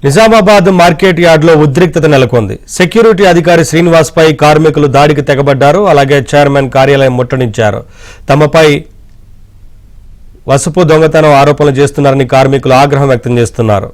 Nizamabad market యార్డ్లో ఉద్రిక్తత నెలకొంది. సెక్యూరిటీ అధికారి శ్రీనివాస్ పై కార్మికులు దాడికి తెగబడ్డారు. అలాగే చైర్మన్ కార్యాలయం ముట్టడించారు. తమపై వసపు దొంగతనం ఆరోపణలు చేస్తున్నారని కార్మికులు ఆగ్రహం వ్యక్తం చేస్తున్నారు.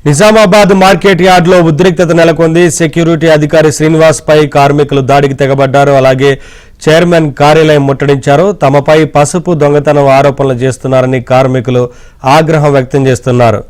నిజామాబాద్ మార్కెట్ యార్డ్లో ఉద్రిక్తత నెలకొంది. సెక్యూరిటీ అధికారి శ్రీనివాస్ పై కార్మికులు దాడికి తెగబడ్డారు. అలాగే చైర్మన్ కార్యాలయం ముట్టడించారు. తమపై పసుపు దొంగతనం ఆరోపణలు చేస్తున్నారని కార్మికులు ఆగ్రహం వ్యక్తం చేస్తున్నారు.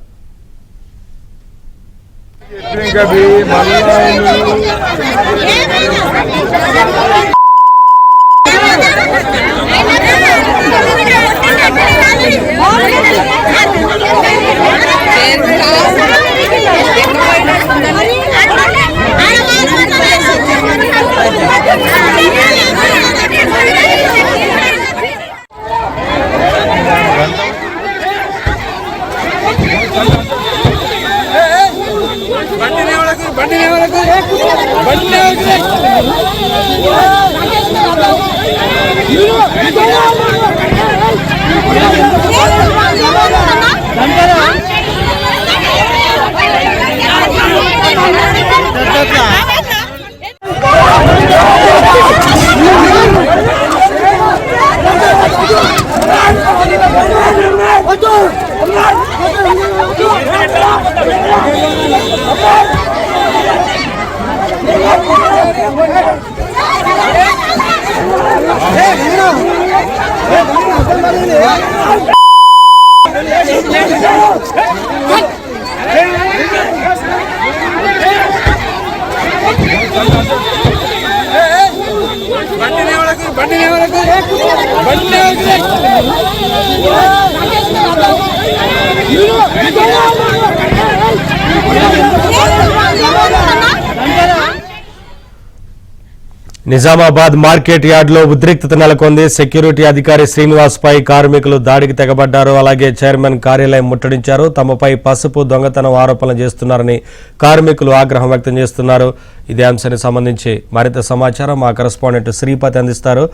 నిజామాబాద్ మార్కెట్ యార్డ్లో ఉద్రిక్తత నెలకొంది. సెక్యూరిటీ అధికారి శ్రీనివాస్ పై కార్మికులు దాడికి తెగబడ్డారు. అలాగే చైర్మన్ కార్యాలయం ముట్టడించారు. తమపై పసుపు దొంగతనం ఆరోపణలు చేస్తున్నారని కార్మికులు ఆగ్రహం వ్యక్తం చేస్తున్నారు. ఇదే అంశానికి సంబంధించి మరింత సమాచారం మా కరెస్పాండెంట్ శ్రీపతి అందిస్తారు.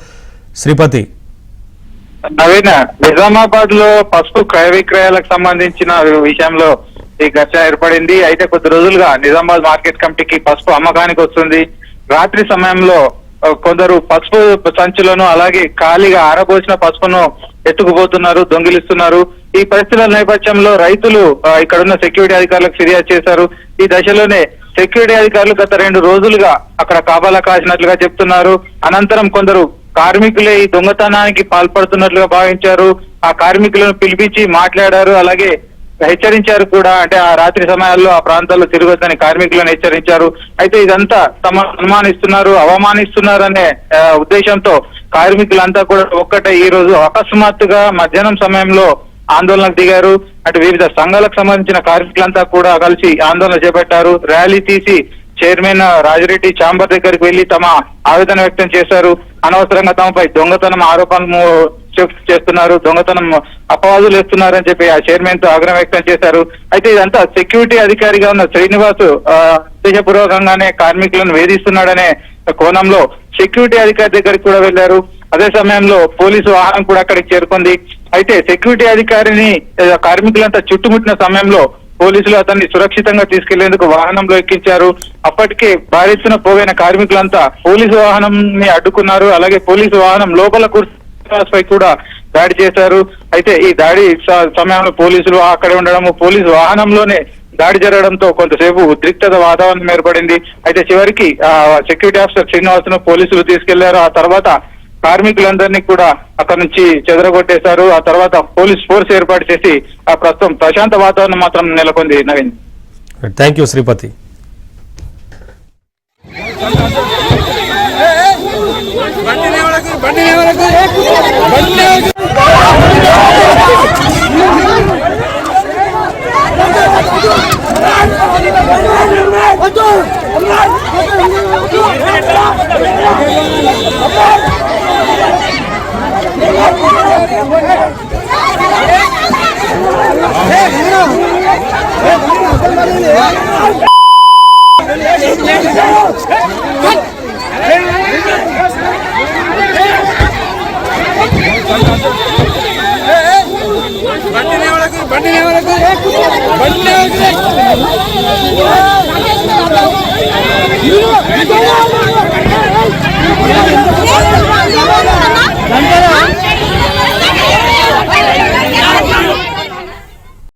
శ్రీపతి, నవీన్, నిజామాబాద్ లో పసుపు క్రయ విక్రయాలకు సంబంధించిన విషయంలో ఈ ఘర్షణ ఏర్పడింది. అయితే కొద్ది రోజులుగా నిజామాబాద్ మార్కెట్ కమిటీకి పసుపు అమ్మకానికి వస్తుంది. రాత్రి సమయంలో కొందరు పసుపు సంచులను అలాగే ఖాళీగా ఆరబోసిన పసుపును ఎత్తుకుపోతున్నారు, దొంగిలిస్తున్నారు. ఈ పరిస్థితుల నేపథ్యంలో రైతులు ఇక్కడున్న సెక్యూరిటీ అధికారులకు ఫిర్యాదు చేశారు. ఈ దశలోనే సెక్యూరిటీ అధికారులు గత 2 రోజులుగా అక్కడ కాపలా కాసినట్లుగా చెప్తున్నారు. అనంతరం కొందరు కార్మికులే ఈ దొంగతనానికి పాల్పడుతున్నట్లుగా భావించారు. ఆ కార్మికులను పిలిపించి మాట్లాడారు, అలాగే హెచ్చరించారు కూడా. అంటే ఆ రాత్రి సమయాల్లో ఆ ప్రాంతాల్లో తిరగొద్దని కార్మికులను హెచ్చరించారు. అయితే ఇదంతా తమ అనుమానిస్తున్నారు, అవమానిస్తున్నారు అనే ఉద్దేశంతో కార్మికులంతా కూడా ఒక్కటే ఈ రోజు అకస్మాత్తుగా మధ్యాహ్నం సమయంలో ఆందోళనకు దిగారు. అటు వివిధ సంఘాలకు సంబంధించిన కార్మికులంతా కూడా కలిసి ఆందోళన చేపట్టారు. ర్యాలీ తీసి చైర్మన్ రాజిరెడ్డి ఛాంబర్ దగ్గరికి వెళ్లి తమ ఆవేదన వ్యక్తం చేశారు. అనవసరంగా తమపై దొంగతనం ఆరోపణలు చేస్తున్నారు, దొంగతనం అపవాదులు వేస్తున్నారని చెప్పి ఆ చైర్మన్ తో ఆగ్రహం వ్యక్తం చేశారు. అయితే ఇదంతా సెక్యూరిటీ అధికారిగా ఉన్న శ్రీనివాస్ ఉద్దేశపూర్వకంగానే కార్మికులను వేధిస్తున్నాడనే కోణంలో సెక్యూరిటీ అధికారి దగ్గరికి కూడా వెళ్లారు. అదే సమయంలో పోలీసు వాహనం కూడా అక్కడికి చేరుకుంది. అయితే సెక్యూరిటీ అధికారిని కార్మికులంతా చుట్టుముట్టిన సమయంలో పోలీసులు అతన్ని సురక్షితంగా తీసుకెళ్లేందుకు వాహనంలో ఎక్కించారు. అప్పటికే భారీ ఎత్తున పోగైన కార్మికులంతా పోలీసు వాహనాన్ని అడ్డుకున్నారు. అలాగే పోలీసు వాహనం లోపల పై కూడా దాడి చేశారు. అయితే ఈ దాడి సమయంలో పోలీసులు అక్కడే ఉండడము, పోలీసు వాహనంలోనే దాడి జరగడంతో కొంతసేపు ఉద్రిక్తత వాతావరణం ఏర్పడింది. అయితే చివరికి సెక్యూరిటీ ఆఫీసర్ శ్రీనివాస్ను పోలీసులు తీసుకెళ్లారు. ఆ తర్వాత కార్మికులందరినీ కూడా అక్కడి నుంచి చెదరగొట్టేశారు. ఆ తర్వాత పోలీస్ ఫోర్స్ ఏర్పాటు చేసి ప్రస్తుతం ప్రశాంత వాతావరణం మాత్రం నెలకొంది. Naveen, thank you Sripathi. బండి